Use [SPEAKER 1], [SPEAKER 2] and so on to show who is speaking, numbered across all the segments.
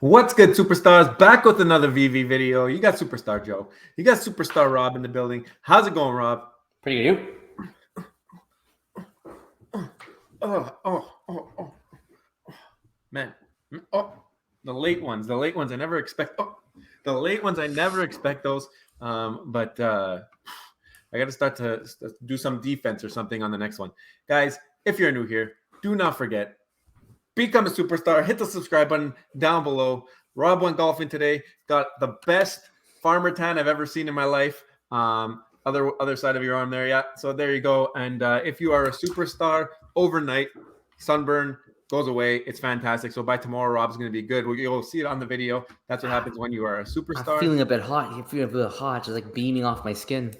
[SPEAKER 1] What's good, superstars? Back with another Veve video. You got Superstar Joe. You got Superstar Rob in the building. How's it going, Rob?
[SPEAKER 2] Pretty good.
[SPEAKER 1] Man. The late ones. I never expect. The late ones. I never expect those. But I got to start to do some defense or something on the next one, guys. If you're new here, do not forget. Become a superstar. Hit the subscribe button down below. Rob went golfing today. Got the best farmer tan I've ever seen in my life. Other side of your arm there, yeah. So there you go. And if you are a superstar, overnight sunburn goes away. It's fantastic. So by tomorrow, Rob's going to be good. You'll see it on the video. That's what happens when you are a superstar.
[SPEAKER 2] I'm feeling a bit hot. I'm feeling a bit hot, just like beaming off my skin.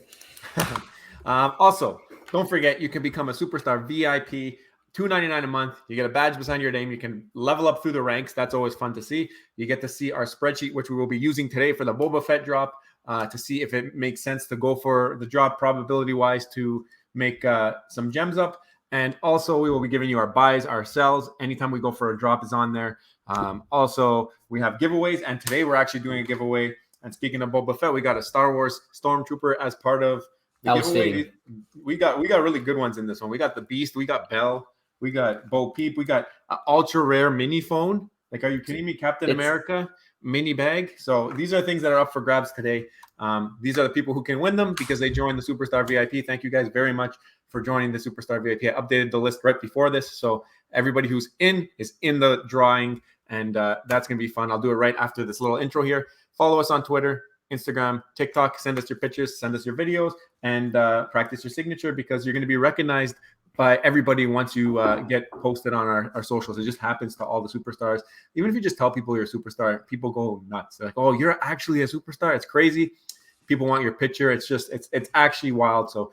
[SPEAKER 1] Also, don't forget you can become a superstar VIP. $2.99 a month. You get a badge beside your name. You can level up through the ranks. That's always fun to see. You get to see our spreadsheet, which we will be using today for the Boba Fett drop to see if it makes sense to go for the drop probability-wise to make some gems up. And also, we will be giving you our buys, our sells. Anytime we go for a drop is on there. Also, we have giveaways. And today, we're actually doing a giveaway. And speaking of Boba Fett, we got a Star Wars Stormtrooper as part of the giveaway. We got really good ones in this one. We got the Beast. We got Bell. We got Bo Peep. We got an ultra rare mini phone. Like, are you kidding me? Captain America mini bag. So these are things that are up for grabs today. These are the people who can win them because they joined the Superstar VIP. Thank you guys very much for joining the Superstar VIP. I updated the list right before this. So everybody who's in is in the drawing. And that's going to be fun. I'll do it right after this little intro here. Follow us on Twitter, Instagram, TikTok. Send us your pictures. Send us your videos. And practice your signature because you're going to be recognized by everybody once you get posted on our socials. It just happens to all the superstars. Even if you just tell people you're a superstar, people go nuts. They're like, oh, you're actually a superstar. It's crazy. People want your picture. It's actually wild. So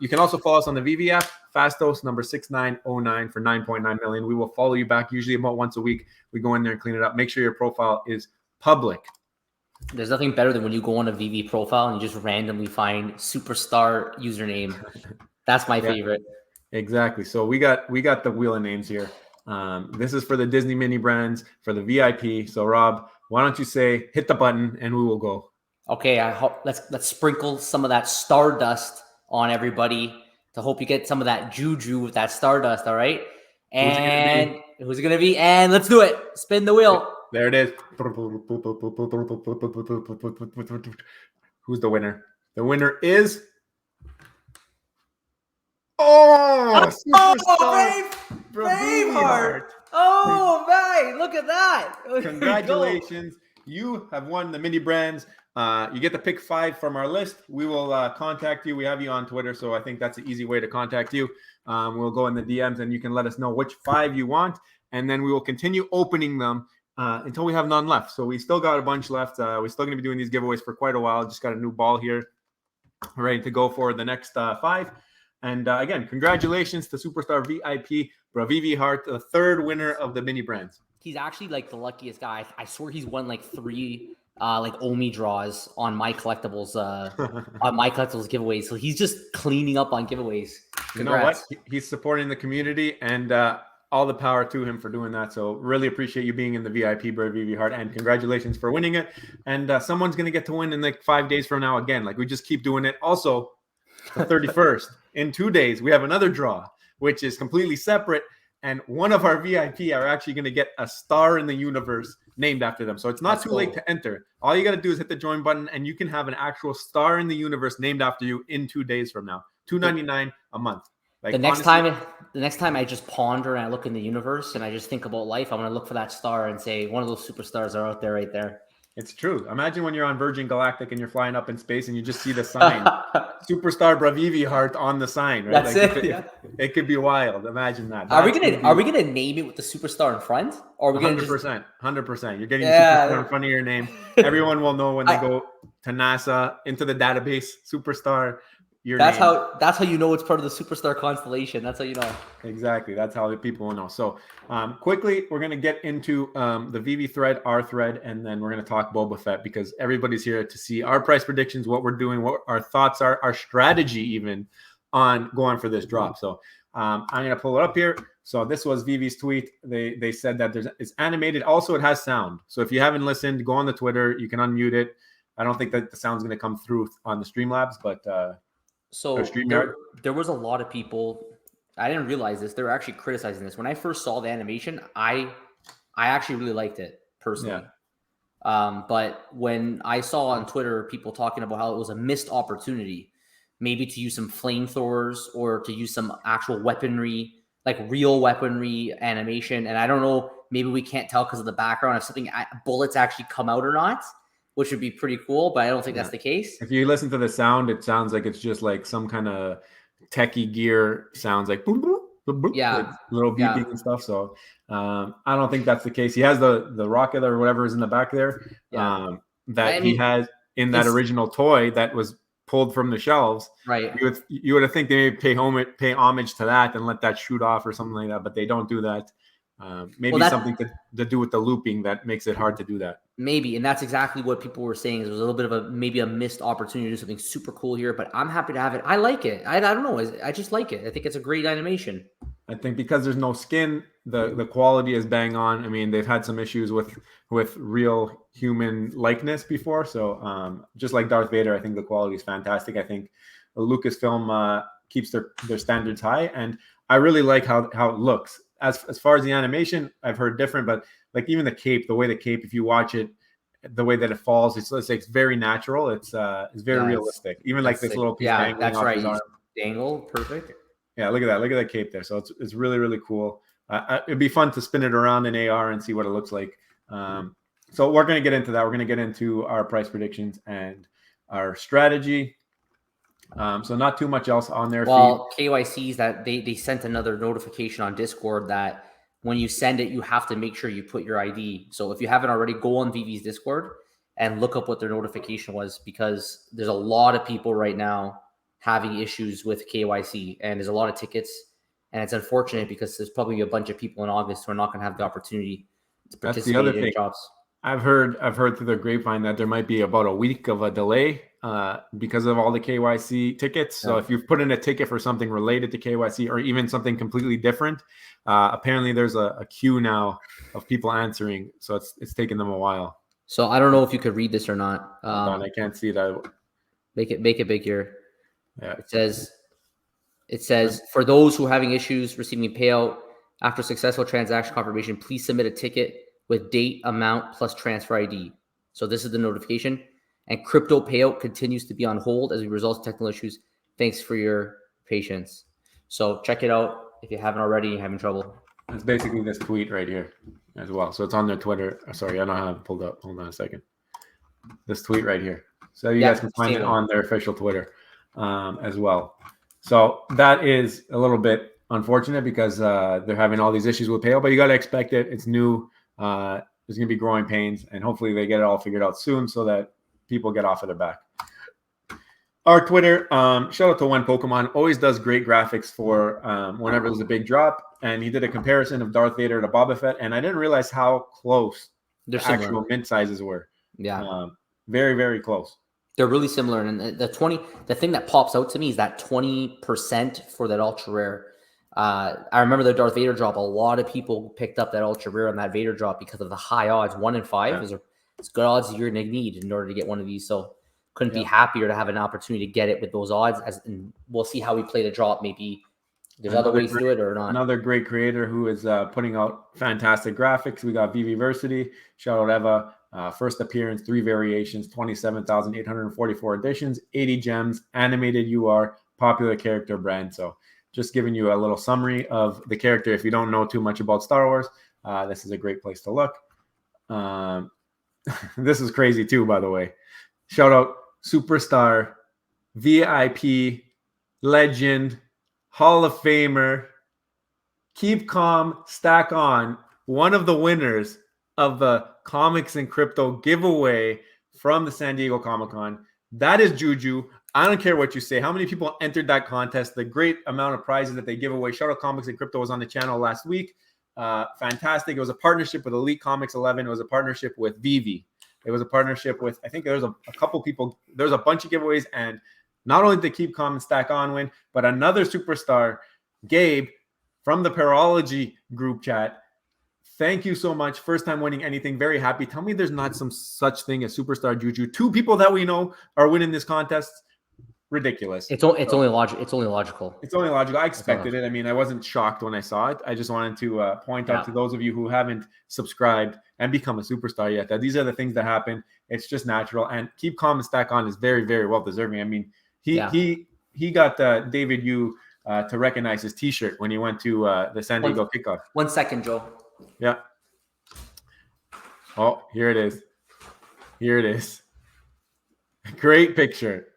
[SPEAKER 1] you can also follow us on the Veve app, Fastos number 6909 for 9.9 million. We will follow you back usually about once a week. We go in there and clean it up. Make sure your profile is public.
[SPEAKER 2] There's nothing better than when you go on a Veve profile and you just randomly find superstar username. That's my favorite.
[SPEAKER 1] Exactly. So we got the wheel of names here. This is for the Disney mini brands for the VIP. So Rob, why don't you say hit the button and we will go.
[SPEAKER 2] Okay, let's sprinkle some of that stardust on everybody to hope you get some of that juju with that stardust. All right. And who's it gonna be? And let's do it. Spin the wheel.
[SPEAKER 1] There it is. Who's the winner? The winner is.
[SPEAKER 2] Braveheart. Oh, man. Look at that.
[SPEAKER 1] Congratulations. You have won the mini brands. You get to pick 5 from our list. We will contact you. We have you on Twitter, so I think that's an easy way to contact you. We'll go in the DMs, and you can let us know which 5 you want, and then we will continue opening them until we have none left. So we still got a bunch left. We're still going to be doing these giveaways for quite a while. Just got a new ball here, ready to go for the next 5. And again, congratulations to Superstar VIP, Veve Hart, the 3rd winner of the mini brands.
[SPEAKER 2] He's actually like the luckiest guy. I swear he's won like 3 like Omi draws on my collectibles giveaways. So he's just cleaning up on giveaways. Congrats.
[SPEAKER 1] You know what? He's supporting the community, and all the power to him for doing that. So really appreciate you being in the VIP, Veve Hart, and congratulations for winning it. And someone's going to get to win in like 5 days from now again. Like, we just keep doing it. Also, the 31st. In 2 days, we have another draw, which is completely separate. And one of our VIP are actually going to get a star in the universe named after them. So it's not too late to enter. All you got to do is hit the join button, and you can have an actual star in the universe named after you in 2 days from now. $2.99 a month. Like,
[SPEAKER 2] the next time I just ponder and I look in the universe and I just think about life, I'm going to look for that star and say one of those superstars are out there right there.
[SPEAKER 1] It's true. Imagine when you're on Virgin Galactic and you're flying up in space and you just see the sign, Superstar Veve Hart on the sign, right?
[SPEAKER 2] That's
[SPEAKER 1] like it could be wild. Imagine that.
[SPEAKER 2] Are we gonna name it with the superstar in front, or are we gonna
[SPEAKER 1] 100%? You're getting the superstar in front of your name. Everyone will know when they go to NASA into the database. Superstar.
[SPEAKER 2] That's how you know it's part of the superstar constellation. That's how you know.
[SPEAKER 1] Exactly. That's how the people will know. So quickly, we're going to get into the Veve thread, our thread, and then we're going to talk Boba Fett because everybody's here to see our price predictions, what we're doing, what our thoughts are, our strategy even on going for this drop. So I'm going to pull it up here. So this was Vivi's tweet. They said that it's animated. Also, it has sound. So if you haven't listened, go on the Twitter. You can unmute it. I don't think that the sound's going to come through on the Streamlabs, but
[SPEAKER 2] So
[SPEAKER 1] StreamYard.
[SPEAKER 2] there was a lot of people. I didn't realize this. They were actually criticizing this. When I first saw the animation, I actually really liked it personally. But when I saw on Twitter people talking about how it was a missed opportunity, maybe to use some flamethrowers or to use some actual weaponry, like real weaponry animation. And I don't know, maybe we can't tell because of the background if bullets actually come out or not, which would be pretty cool, but I don't think that's the case.
[SPEAKER 1] If you listen to the sound, it sounds like it's just like some kind of techie gear sounds like boom, boom, boom, boom, like little beeping and stuff. So I don't think that's the case. He has the rocket or whatever is in the back there he has in that original toy that was pulled from the shelves.
[SPEAKER 2] Right.
[SPEAKER 1] You would have think they may pay homage to that and let that shoot off or something like that, but they don't do that. Maybe something to do with the looping that makes it hard to do that.
[SPEAKER 2] Maybe, and that's exactly what people were saying. Is it was a little bit of maybe a missed opportunity to do something super cool here, but I'm happy to have it. I like it. I don't know. I just like it. I think it's a great animation.
[SPEAKER 1] I think because there's no skin, the quality is bang on. I mean, they've had some issues with real human likeness before. So just like Darth Vader, I think the quality is fantastic. I think Lucasfilm keeps their standards high, and I really like how it looks. As far as the animation, I've heard different, but like even the cape, if you watch it, the way that it falls, it's very natural. It's very realistic. Even like this little piece dangling off his arm.
[SPEAKER 2] Dangle, perfect.
[SPEAKER 1] Yeah, look at that. Look at that cape there. So it's really, really cool. It'd be fun to spin it around in AR and see what it looks like. So we're going to get into that. We're going to get into our price predictions and our strategy. So not too much else on their
[SPEAKER 2] feed. KYCs that they sent another notification on Discord that when you send it, you have to make sure you put your ID. So if you haven't already, go on Veve's Discord and look up what their notification was, because there's a lot of people right now having issues with KYC, and there's a lot of tickets, and it's unfortunate because there's probably a bunch of people in August who are not going to have the opportunity to participate in jobs.
[SPEAKER 1] I've heard through the grapevine that there might be about a week of a delay because of all the KYC tickets. So if you've put in a ticket for something related to KYC or even something completely different, apparently there's a queue now of people answering. So it's taking them a while.
[SPEAKER 2] So I don't know if you could read this or not.
[SPEAKER 1] I can't see that.
[SPEAKER 2] Make it big here.
[SPEAKER 1] Yeah.
[SPEAKER 2] It says for those who are having issues receiving payout after successful transaction confirmation, please submit a ticket with date, amount, plus transfer ID. So this is the notification. And crypto payout continues to be on hold as a result of technical issues. Thanks for your patience. So check it out if you haven't already and having trouble.
[SPEAKER 1] It's basically this tweet right here as well. So it's on their Twitter. Sorry, I don't have it pulled up. Hold on a second. This tweet right here. So you guys can find it on their official Twitter as well. So that is a little bit unfortunate because they're having all these issues with payout, but you got to expect it. It's new. There's going to be growing pains, and hopefully they get it all figured out soon so that people get off of their back. Our Twitter, shout out to One Pokemon, always does great graphics for whenever there's a big drop, and he did a comparison of Darth Vader to Boba Fett, and I didn't realize how close the actual mint sizes were.
[SPEAKER 2] Yeah.
[SPEAKER 1] Very, very close.
[SPEAKER 2] They're really similar, and the thing that pops out to me is that 20% for that ultra rare. I remember the Darth Vader drop. A lot of people picked up that ultra rare on that Vader drop because of the high odds. 1 in 5 is it's good odds you're going to need in order to get one of these. So couldn't be happier to have an opportunity to get it with those odds. And we'll see how we play the drop. Maybe there's other ways to do it or not.
[SPEAKER 1] Another great creator who is putting out fantastic graphics. We got Veveversity. Shout out Eva. First appearance, 3 variations, 27,844 editions, 80 gems, animated UR, popular character brand. So just giving you a little summary of the character. If you don't know too much about Star Wars, this is a great place to look. This is crazy too, by the way. Shout out superstar, VIP, legend, Hall of Famer, keep calm, stack on, one of the winners of the Comics and Crypto giveaway from the San Diego Comic-Con. That is Juju. I don't care what you say. How many people entered that contest? The great amount of prizes that they give away. Shout out Comics and Crypto was on the channel last week. Fantastic. It was a partnership with Elite Comics 11. It was a partnership with Veve. It was a partnership with, I think there was a couple people. There was a bunch of giveaways, and not only did Keep Calm and Stack On win, but another superstar, Gabe, from the Parology group chat. Thank you so much. First time winning anything. Very happy. Tell me there's not some such thing as Superstar Juju. 2 people that we know are winning this contest. Ridiculous.
[SPEAKER 2] It's only logical. It's only logical.
[SPEAKER 1] It's only logical. I expected it. I mean, I wasn't shocked when I saw it. I just wanted to point out to those of you who haven't subscribed and become a superstar yet that these are the things that happen. It's just natural. And keep calm and stack on is very, very well deserving. I mean, he got David Yu to recognize his T-shirt when he went to the San Diego kickoff.
[SPEAKER 2] 1 second, Joe.
[SPEAKER 1] Yeah. Oh, here it is. Here it is. Great picture.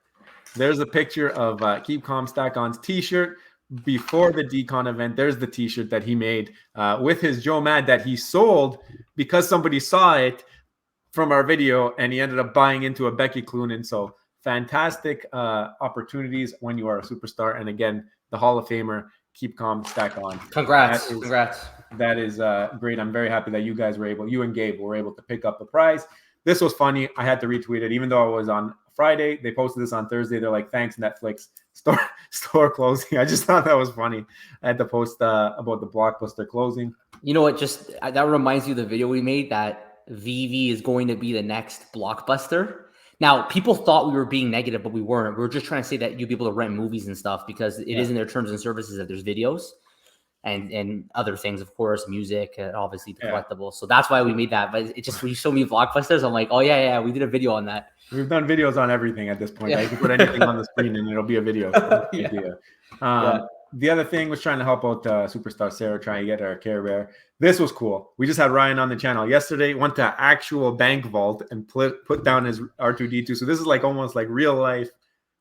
[SPEAKER 1] There's a picture of Keep Calm Stack On's T-shirt before the Decon event. There's the T-shirt that he made with his Joe Mad that he sold because somebody saw it from our video and he ended up buying into a Becky Cloonan. So fantastic opportunities when you are a superstar. And again, the Hall of Famer, Keep Calm Stack On.
[SPEAKER 2] Congrats.
[SPEAKER 1] That is great. I'm very happy that you guys were able, you and Gabe were able to pick up the prize. This was funny. I had to retweet it, even though I was on Friday. They posted this on Thursday. They're like, thanks, Netflix. Store closing. I just thought that was funny. I had to post about the Blockbuster closing.
[SPEAKER 2] You know what? Just that reminds you of the video we made that Veve is going to be the next Blockbuster. Now, people thought we were being negative, but we weren't. We were just trying to say that you'll be able to rent movies and stuff because it is in their terms and services that there's videos and other things, of course, music, and obviously the collectibles. So that's why we made that. But it just, when you show me Blockbusters, I'm like, oh, yeah, we did a video on that.
[SPEAKER 1] We've done videos on everything at this point. You can put anything on the screen and it'll be a video. The other thing was trying to help out Superstar Sarah, trying to get her Care Bear. This was cool. We just had Ryan on the channel yesterday, went to actual bank vault and put down his R2-D2. So this is like almost like real life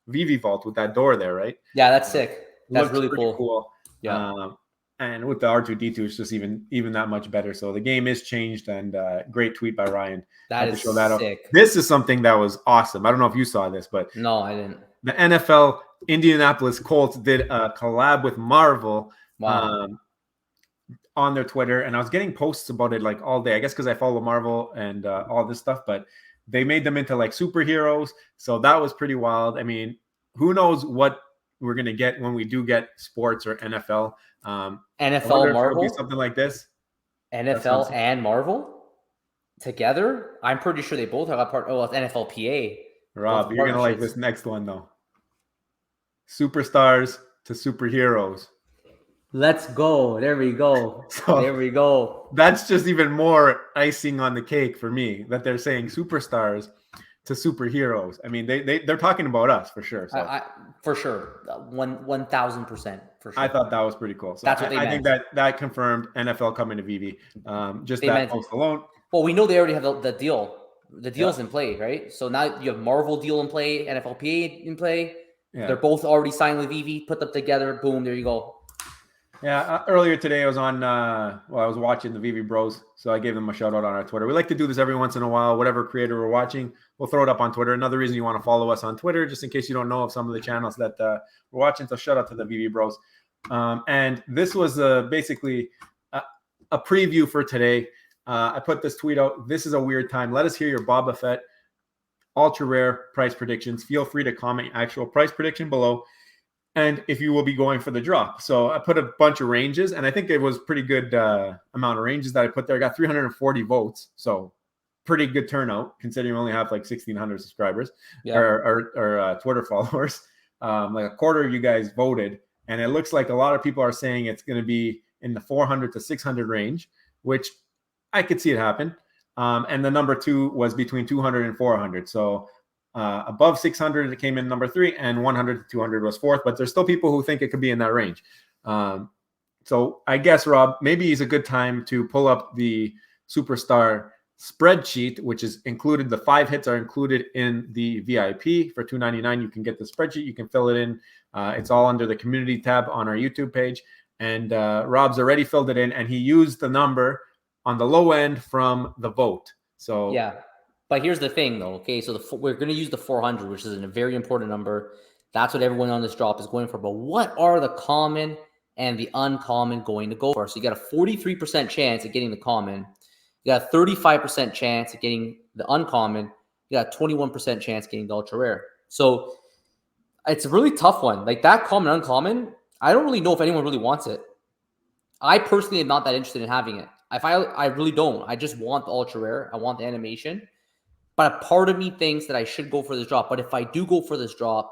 [SPEAKER 1] Veve vault with that door there, right?
[SPEAKER 2] Yeah, that's sick. That's really cool.
[SPEAKER 1] Yeah. And with the R2-D2, it's just even that much better. So the game is changed, and great tweet by Ryan.
[SPEAKER 2] That is sick.
[SPEAKER 1] This is something that was awesome. I don't know if you saw this, but
[SPEAKER 2] no, I didn't.
[SPEAKER 1] The NFL Indianapolis Colts did a collab with Marvel on their Twitter, and I was getting posts about it like all day. I guess because I follow Marvel and all this stuff, but they made them into like superheroes. So that was pretty wild. I mean, who knows what we're gonna get when we do get sports or NFL.
[SPEAKER 2] NFL Marvel,
[SPEAKER 1] be something like this.
[SPEAKER 2] NFL and Marvel together. I'm pretty sure they both have a part. Oh, it's NFLPA.
[SPEAKER 1] Rob, you're gonna like this next one though. Superstars to superheroes.
[SPEAKER 2] Let's go. There we go. There we go.
[SPEAKER 1] That's just even more icing on the cake for me that they're saying superstars to superheroes. I mean, they're talking about us for sure. So.
[SPEAKER 2] For sure, 1,000% for sure.
[SPEAKER 1] I thought that was pretty cool. So
[SPEAKER 2] that's what they meant.
[SPEAKER 1] I think that confirmed NFL coming to Veve. Just
[SPEAKER 2] they
[SPEAKER 1] that post alone.
[SPEAKER 2] Well, we know they already have the deal. The deal's in play, right? So now you have Marvel deal in play, NFLPA in play. Yeah. They're both already signed with Veve. Put them together. Boom. There you go.
[SPEAKER 1] Yeah, earlier today I was on, I was watching the Veve Bros, so I gave them a shout out on our Twitter. We like to do this every once in a while. Whatever creator we're watching, we'll throw it up on Twitter. Another reason you want to follow us on Twitter, just in case you don't know of some of the channels that we're watching. So shout out to the Veve Bros. And this was basically a preview for today. I put this tweet out. This is a weird time. Let us hear your Boba Fett ultra rare price predictions. Feel free to comment actual price prediction below. And if you will be going for the drop. So I put a bunch of ranges, and I think it was pretty good amount of ranges that I put there. I got 340 votes. So pretty good turnout, considering we only have like 1,600 subscribers or Twitter followers. Like a quarter of you guys voted. And it looks like a lot of people are saying it's going to be in the 400 to 600 range, which I could see it happen. And the number 2 was between 200 and 400. So above 600, it came in number 3, and 100 to 200 was 4th. But there's still people who think it could be in that range. So I guess, Rob, maybe it's a good time to pull up the Superstar spreadsheet, which is included. The 5 hits are included in the VIP for $2.99. You can get the spreadsheet. You can fill it in. It's all under the community tab on our YouTube page. And Rob's already filled it in, and he used the number on the low end from the vote. So
[SPEAKER 2] yeah. But here's the thing, though. Okay, so we're going to use the 400, which is a very important number. That's what everyone on this drop is going for. But what are the common and the uncommon going to go for? So you got a 43% chance of getting the common. You got a 35% chance of getting the uncommon. You got a 21% chance of getting the ultra rare. So it's a really tough one. Like that common, uncommon, I don't really know if anyone really wants it. I personally am not that interested in having it. I really don't. I just want the ultra rare. I want the animation. But a part of me thinks that I should go for this drop. But if I do go for this drop,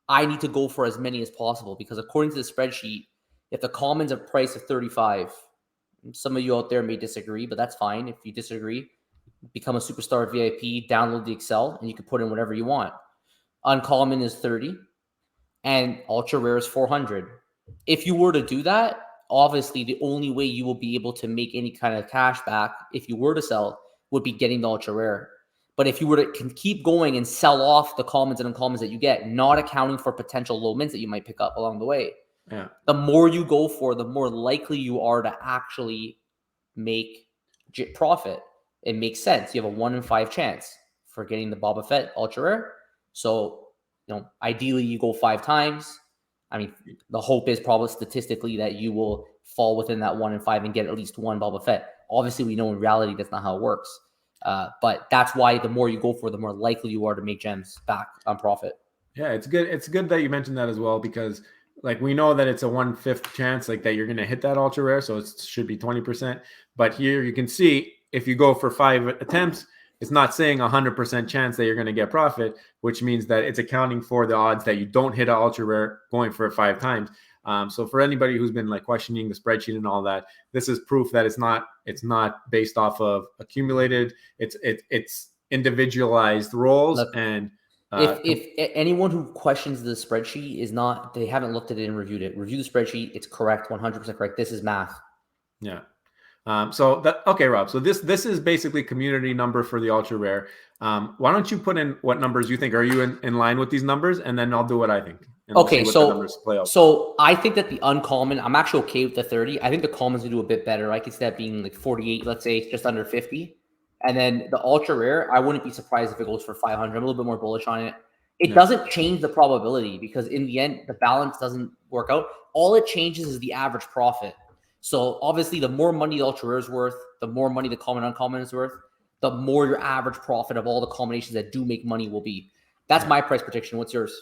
[SPEAKER 2] I need to go for as many as possible because according to the spreadsheet, if the commons are priced at 35, some of you out there may disagree, but that's fine. If you disagree, become a superstar VIP, download the Excel, and you can put in whatever you want. Uncommon is 30, and ultra rare is 400. If you were to do that, obviously the only way you will be able to make any kind of cash back if you were to sell would be getting the ultra rare. But if you were to keep going and sell off the commons and uncommons that you get, not accounting for potential low mints that you might pick up along the way, the more you go for, the more likely you are to actually make profit. It makes sense. You have a 1 in 5 chance for getting the Boba Fett ultra rare. So, ideally you go 5 times. I mean, the hope is probably statistically that you will fall within that 1 in 5 and get at least one Boba Fett. Obviously, we know in reality that's not how it works. But that's why the more you go for, the more likely you are to make gems back on profit.
[SPEAKER 1] Yeah, it's good. It's good that you mentioned that as well because, like, we know that it's a 1/5 chance, like that you're going to hit that ultra rare, so it should be 20%. But here you can see if you go for 5 attempts, it's not saying 100% chance that you're going to get profit, which means that it's accounting for the odds that you don't hit an ultra rare going for it 5 times. So for anybody who's been like questioning the spreadsheet and all that, this is proof that it's not based off of accumulated. It's individualized rolls.
[SPEAKER 2] Look,
[SPEAKER 1] And
[SPEAKER 2] if anyone who questions the spreadsheet is not, they haven't looked at it and reviewed it. Review the spreadsheet. It's correct, 100% correct. This is math.
[SPEAKER 1] Yeah. Okay, Rob. So this is basically community number for the ultra rare. Why don't you put in what numbers you think? Are you in line with these numbers? And then I'll do what I think.
[SPEAKER 2] Okay, so I think that the uncommon, I'm actually okay with the 30. I think the commons will do a bit better. I could see that being like 48, let's say, just under 50. And then the ultra rare, I wouldn't be surprised if it goes for 500. I'm a little bit more bullish on it. It doesn't change the probability because in the end, the balance doesn't work out. All it changes is the average profit. So obviously, the more money the ultra rare is worth, the more money the common uncommon is worth, the more your average profit of all the combinations that do make money will be. That's my price prediction. What's yours?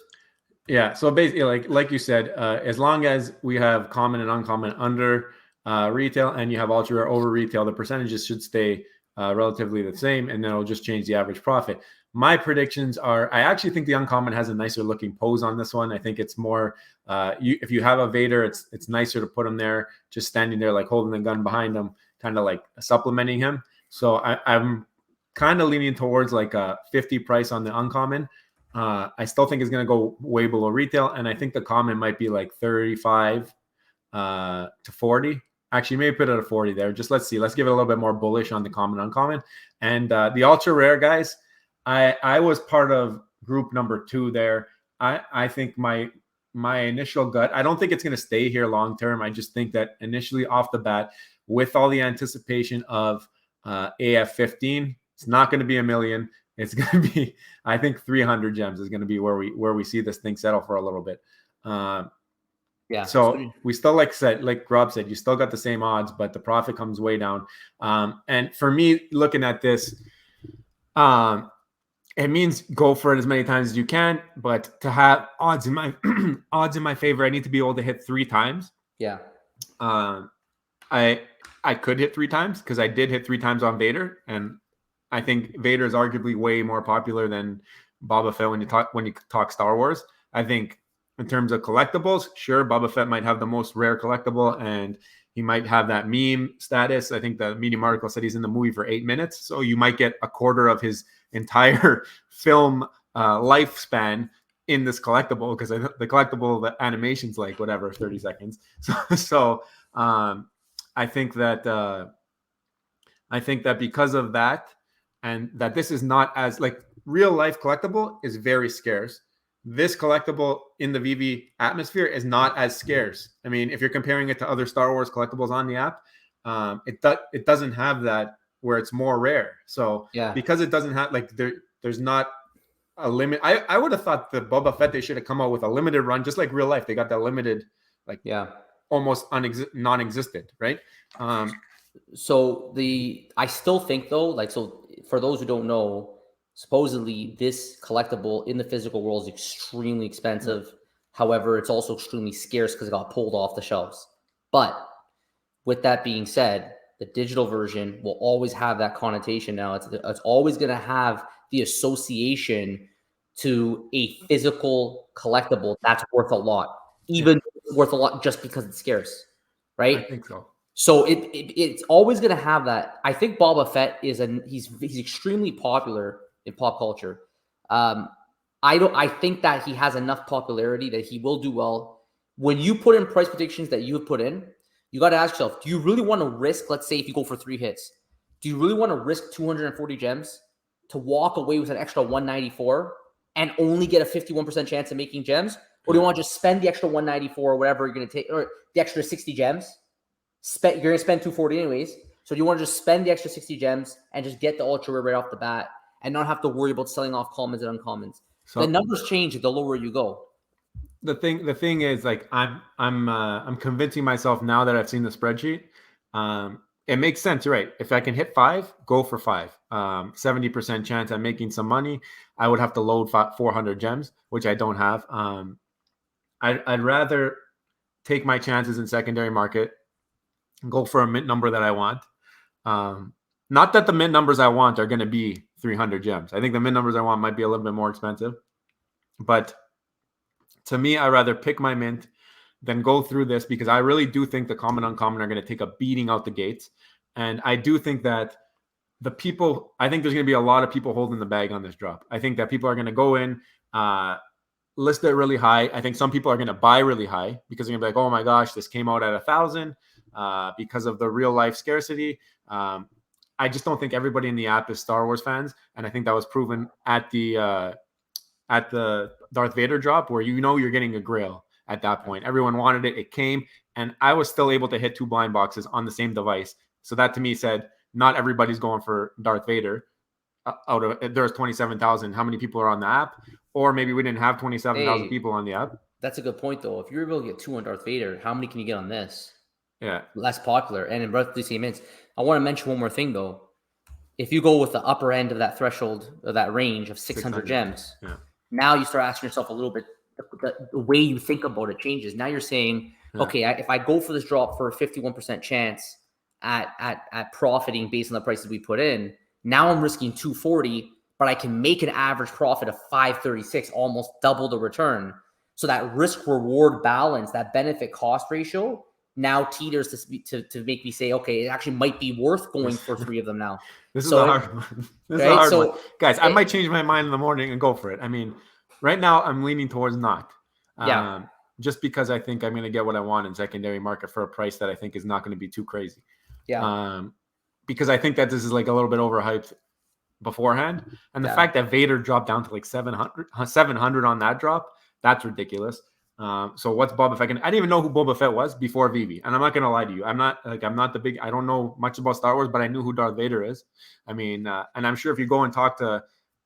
[SPEAKER 1] Yeah. So basically, like you said, as long as we have common and uncommon under retail, and you have ultra rare over retail, the percentages should stay relatively the same, and then it'll just change the average profit. My predictions are, I actually think the uncommon has a nicer looking pose on this one. I think it's more, if you have a Vader, it's nicer to put him there, just standing there, like holding the gun behind him, kind of like supplementing him. So I'm kind of leaning towards like a 50 price on the uncommon. I still think it's going to go way below retail. And I think the common might be like 35 to 40. Actually, maybe put it at 40 there. Just let's see. Let's give it a little bit more bullish on the common, uncommon. And the ultra rare, guys, I was part of group number 2 there. I think my initial gut, I don't think it's going to stay here long term. I just think that initially off the bat, with all the anticipation of AF15, it's not going to be a million. It's going to be, I think 300 gems is going to be where we see this thing settle for a little bit.
[SPEAKER 2] Yeah.
[SPEAKER 1] So we still, like Rob said, you still got the same odds, but the profit comes way down. And for me, looking at this, it means go for it as many times as you can, but to have odds in my favor, I need to be able to hit 3 times.
[SPEAKER 2] Yeah.
[SPEAKER 1] I could hit 3 times because I did hit 3 times on Vader, and I think Vader is arguably way more popular than Boba Fett when you talk Star Wars. I think in terms of collectibles, sure, Boba Fett might have the most rare collectible, and he might have that meme status. I think the Medium article said he's in the movie for 8 minutes, so you might get a quarter of his entire film lifespan in this collectible, because the collectible, the animation's like whatever 30 seconds. So I think that because of that, and that this is not as like real life collectible is very scarce. This collectible in the Veve atmosphere is not as scarce. I mean, if you're comparing it to other Star Wars collectibles on the app, it doesn't have that where it's more rare. So because it doesn't have like there's not a limit. I would have thought the Boba Fett, they should have come out with a limited run, just like real life. They got that limited, like almost non-existent, right?
[SPEAKER 2] So I still think though, like, so for those who don't know, supposedly this collectible in the physical world is extremely expensive. However, it's also extremely scarce because it got pulled off the shelves. But with that being said, the digital version will always have that connotation now. It's always going to have the association to a physical collectible that's worth a lot, even worth a lot just because it's scarce,
[SPEAKER 1] I
[SPEAKER 2] right?
[SPEAKER 1] think so.
[SPEAKER 2] So it's always going to have that. I think Boba Fett he's extremely popular in pop culture. I think that he has enough popularity that he will do well. When you put in price predictions that you have put in, you got to ask yourself, do you really want to risk, let's say if you go for 3 hits, do you really want to risk 240 gems to walk away with an extra 194 and only get a 51% chance of making gems? Or do you want to just spend the extra 194 or whatever you're going to take, or the extra 60 gems? You're going to spend 240 anyways. So do you want to just spend the extra 60 gems and just get the ultra rare right off the bat and not have to worry about selling off commons and uncommons? So the numbers change the lower you go.
[SPEAKER 1] The thing is, like, I'm convincing myself now that I've seen the spreadsheet. It makes sense, right? If I can hit 5, go for 5. 70% chance I'm making some money. I would have to load 400 gems, which I don't have. I'd rather take my chances in secondary market, go for a mint number that I want. Not that the mint numbers I want are going to be 300 gems. I think the mint numbers I want might be a little bit more expensive, but to me, I'd rather pick my mint than go through this, because I really do think the common uncommon are going to take a beating out the gates. And I do think that I think there's going to be a lot of people holding the bag on this drop. I think that people are going to go in, list it really high. I think some people are going to buy really high because they're going to be like, oh my gosh, this came out at 1,000 because of the real life scarcity. I just don't think everybody in the app is Star Wars fans. And I think that was proven at the Darth Vader drop, where you're getting a grail at that point. Everyone wanted it. It came, and I was still able to hit 2 blind boxes on the same device. So that to me said, not everybody's going for Darth Vader. There's 27,000. How many people are on the app? Or maybe we didn't have 27,000 people on the app.
[SPEAKER 2] That's a good point, though. If you're able to get 2 on Darth Vader, how many can you get on this?
[SPEAKER 1] Yeah.
[SPEAKER 2] Less popular. And in roughly the same minutes. I want to mention one more thing, though. If you go with the upper end of that threshold, of that range of 600 gems, now you start asking yourself a little bit, the way you think about it changes. Now you're saying, okay, if I go for this drop for a 51% chance at profiting based on the prices we put in, now I'm risking 240, but I can make an average profit of 536, almost double the return. So that risk reward balance, that benefit cost ratio, now teeters to make me say, okay, it actually might be worth going for 3 of them now.
[SPEAKER 1] This is a hard one. This is a hard one. Guys, I might change my mind in the morning and go for it. I mean, right now I'm leaning towards not. Just because I think I'm going to get what I want in secondary market for a price that I think is not going to be too crazy. Because I think that this is like a little bit overhyped beforehand. And the fact that Vader dropped down to like 700 on that drop, that's ridiculous. So what's Boba Fett? I didn't even know who Boba Fett was before Veve. And I'm not going to lie to you. I don't know much about Star Wars, but I knew who Darth Vader is. I mean, and I'm sure if you go and talk to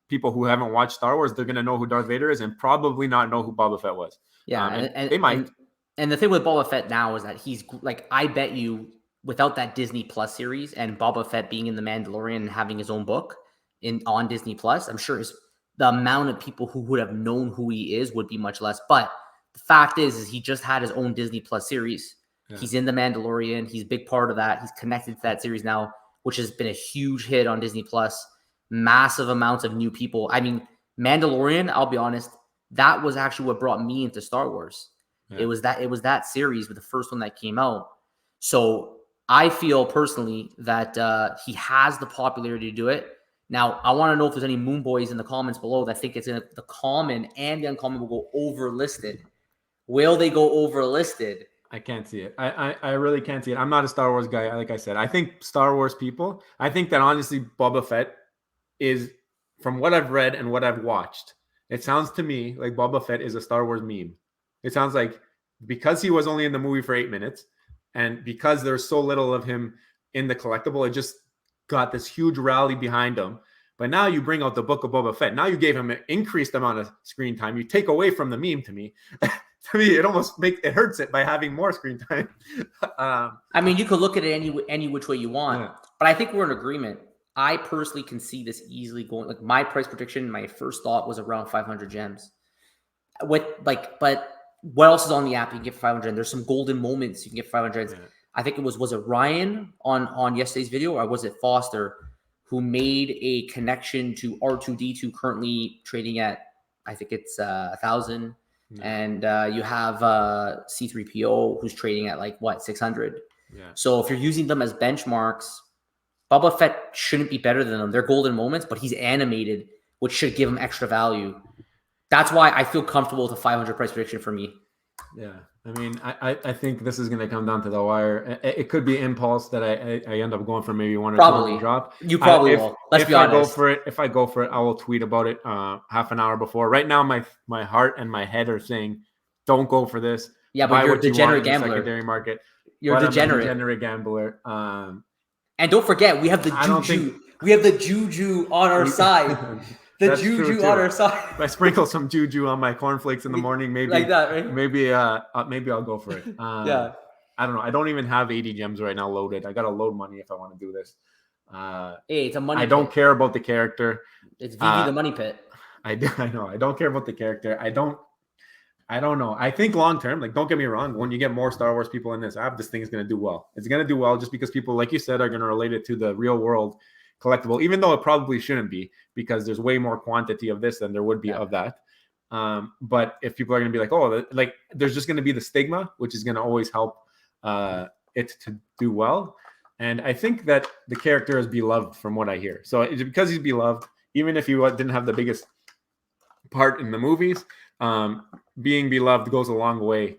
[SPEAKER 1] people who haven't watched Star Wars, they're going to know who Darth Vader is and probably not know who Boba Fett was. And they might.
[SPEAKER 2] And the thing with Boba Fett now is that he's like, I bet you without that Disney Plus series and Boba Fett being in The Mandalorian and having his own book on Disney Plus, I'm sure the amount of people who would have known who he is would be much less. But the fact is he just had his own Disney Plus series. He's in The Mandalorian. He's a big part of that. He's connected to that series now, which has been a huge hit on Disney Plus. Massive amounts of new people. I mean, Mandalorian, I'll be honest, that was actually what brought me into Star Wars. It was that series with the first one that came out. So I feel personally that he has the popularity to do it. Now, I want to know if there's any Moon Boys in the comments below that think the common and the uncommon will go over listed. Will they go over listed?
[SPEAKER 1] I can't see it. I really can't see it. I'm not a Star Wars guy. Like I said, I think Star Wars people, I think that honestly Boba Fett is, from what I've read and what I've watched, it sounds to me like Boba Fett is a Star Wars meme. It sounds like because he was only in the movie for 8 minutes and because there's so little of him in the collectible, it just got this huge rally behind him. But now you bring out the Book of Boba Fett. Now you gave him an increased amount of screen time. You take away from the meme to me. To me, it almost hurts it by having more screen time.
[SPEAKER 2] I mean, you could look at it any which way you want, but I think we're in agreement. I personally can see this easily going. Like my price prediction, my first thought was around 500 gems. But what else is on the app? You can get 500. There's some golden moments you can get 500. I think it was it Ryan on yesterday's video, or was it Foster, who made a connection to R2D2 currently trading at, I think it's 1,000.
[SPEAKER 1] Yeah.
[SPEAKER 2] And you have C3PO who's trading at like what, 600.
[SPEAKER 1] Yeah.
[SPEAKER 2] So if you're using them as benchmarks, Boba Fett shouldn't be better than them. They're golden moments, but he's animated, which should give him extra value. That's why I feel comfortable with a 500 price prediction for me.
[SPEAKER 1] Yeah, I mean, I think this is going to come down to the wire. It could be impulse that I end up going for maybe one or
[SPEAKER 2] Probably.
[SPEAKER 1] two drop.
[SPEAKER 2] You probably will. Let's be honest.
[SPEAKER 1] If I go for it, I will tweet about it half an hour before. Right now, my heart and my head are saying, don't go for this.
[SPEAKER 2] Yeah, but you're a degenerate gambler.
[SPEAKER 1] Secondary market.
[SPEAKER 2] You're a degenerate.
[SPEAKER 1] Degenerate gambler.
[SPEAKER 2] And don't forget, we have the juju. We have the juju on our side. The juju on our side.
[SPEAKER 1] If I sprinkle some juju on my cornflakes in the morning, maybe
[SPEAKER 2] like that, right?
[SPEAKER 1] Maybe I'll go for it.
[SPEAKER 2] Yeah.
[SPEAKER 1] I don't know. I don't even have 80 gems right now loaded. I gotta load money if I want to do this.
[SPEAKER 2] Hey, it's a money.
[SPEAKER 1] I don't care about the character.
[SPEAKER 2] It's Veve the money pit.
[SPEAKER 1] I know. I don't care about the character. I don't know. I think long term, like, don't get me wrong, when you get more Star Wars people in this app, this thing is going to do well. It's going to do well just because people, like you said, are going to relate it to the real world collectible, even though it probably shouldn't be, because there's way more quantity of this than there would be of that. But if people are going to be like, oh, like, there's just going to be the stigma, which is going to always help it to do well. And I think that the character is beloved from what I hear. So it's because he's beloved, even if he didn't have the biggest part in the movies, being beloved goes a long way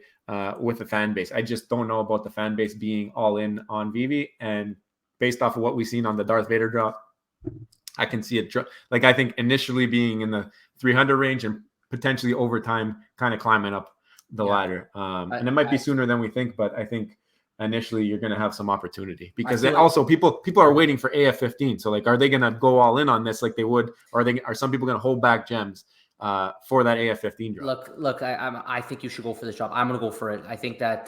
[SPEAKER 1] with the fan base. I just don't know about the fan base being all in on Veve. And based off of what we've seen on the Darth Vader drop, I can see it. Like, I think initially being in the 300 range and potentially over time kind of climbing up the ladder. And it might be sooner than we think, but I think initially you're going to have some opportunity, because also people are waiting for AF-15. So, like, are they going to go all in on this like they would, or are some people going to hold back gems for that AF-15 drop?
[SPEAKER 2] Look, I think you should go for this drop. I'm going to go for it. I think that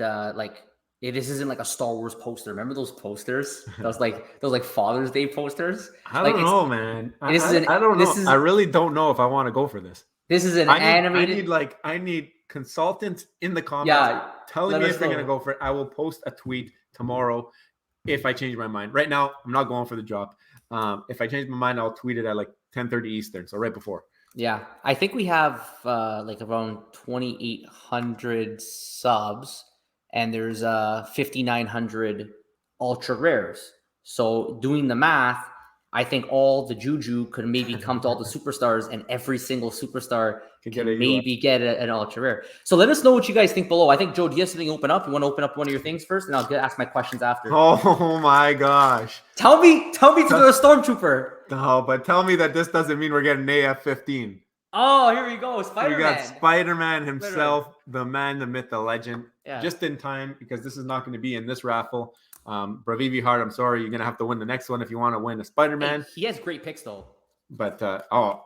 [SPEAKER 2] this isn't like a Star Wars poster. Remember those posters? Those like Father's Day posters.
[SPEAKER 1] I don't know, man. I don't know. I really don't know if I want to go for this.
[SPEAKER 2] This is an animated.
[SPEAKER 1] I need consultants in the comments telling me if they're going to go for it. I will post a tweet tomorrow if I change my mind. Right now, I'm not going for the drop. If I change my mind, I'll tweet it at like 10:30 Eastern, so right before.
[SPEAKER 2] Yeah, I think we have like around 2,800 subs, and there's 5,900 ultra rares. So doing the math, I think all the juju could maybe come to all the superstars, and every single superstar can maybe get an ultra rare. So let us know what you guys think below. I think, Joe, do you have something open up? You want to open up one of your things first, and I'll ask my questions after.
[SPEAKER 1] Oh my gosh!
[SPEAKER 2] Tell me to the Stormtrooper.
[SPEAKER 1] No, but tell me that this doesn't mean we're getting AF-15.
[SPEAKER 2] Oh, here we go, Spider-Man.
[SPEAKER 1] We got Spider-Man himself, the man, the myth, the legend. Yeah. Just in time, because this is not going to be in this raffle. Bravivi Hart, I'm sorry, you're going to have to win the next one if you want to win a Spider-Man.
[SPEAKER 2] Hey, he has great picks though.
[SPEAKER 1] But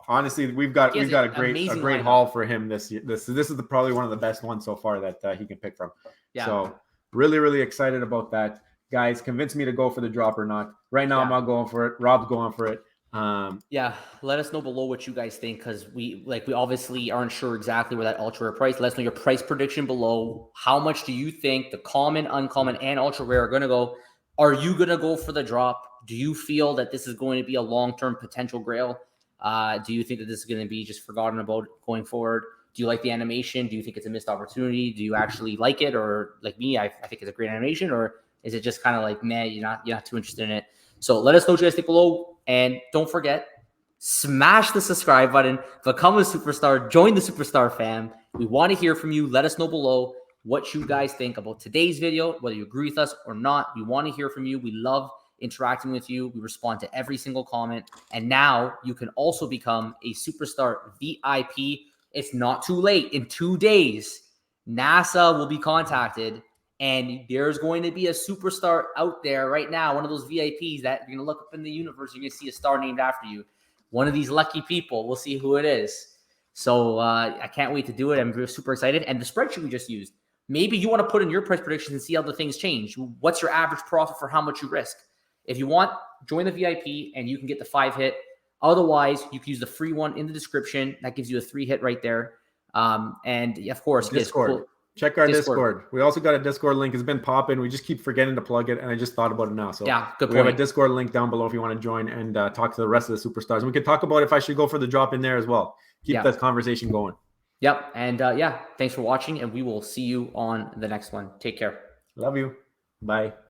[SPEAKER 1] honestly, we've got a great haul for him this year. This is probably one of the best ones so far that he can pick from. Yeah. So really, really excited about that. Guys, convince me to go for the drop or not. Right now, I'm not going for it. Rob's going for it.
[SPEAKER 2] Let us know below what you guys think, because we obviously aren't sure exactly where that ultra rare price. Let us know your price prediction below. How much do you think the common, uncommon, and ultra rare are going to go? Are you going to go for the drop? Do you feel that this is going to be a long-term potential grail? Do you think that this is going to be just forgotten about going forward? Do you like the animation? Do you think it's a missed opportunity? Do you actually like it? Or like me, I think it's a great animation, or is it just kind of like, man, you're not too interested in it? So let us know what you guys think below. And don't forget, smash the subscribe button, become a superstar, join the superstar fam. We want to hear from you. Let us know below what you guys think about today's video, whether you agree with us or not. We want to hear from you. We love interacting with you. We respond to every single comment. And now you can also become a superstar VIP. It's not too late. In 2 days, NASA will be contacted, and there's going to be a superstar out there right now, one of those VIPs that you're going to look up in the universe. You're going to see a star named after you. One of these lucky people. We'll see who it is. So I can't wait to do it. I'm super excited. And the spreadsheet we just used, maybe you want to put in your price predictions and see how the things change. What's your average profit for how much you risk? If you want, join the VIP and you can get the 5-hit. Otherwise, you can use the free one in the description. That gives you a 3-hit right there. And of course,
[SPEAKER 1] Discord. Check our Discord. We also got a Discord link. It's been popping. We just keep forgetting to plug it, and I just thought about it now. So
[SPEAKER 2] yeah, good
[SPEAKER 1] we
[SPEAKER 2] point.
[SPEAKER 1] have a Discord link down below if you want to join and talk to the rest of the superstars. And we could talk about if I should go for the drop in there as well. Keep that conversation going.
[SPEAKER 2] Yep. And thanks for watching, and we will see you on the next one. Take care.
[SPEAKER 1] Love you. Bye.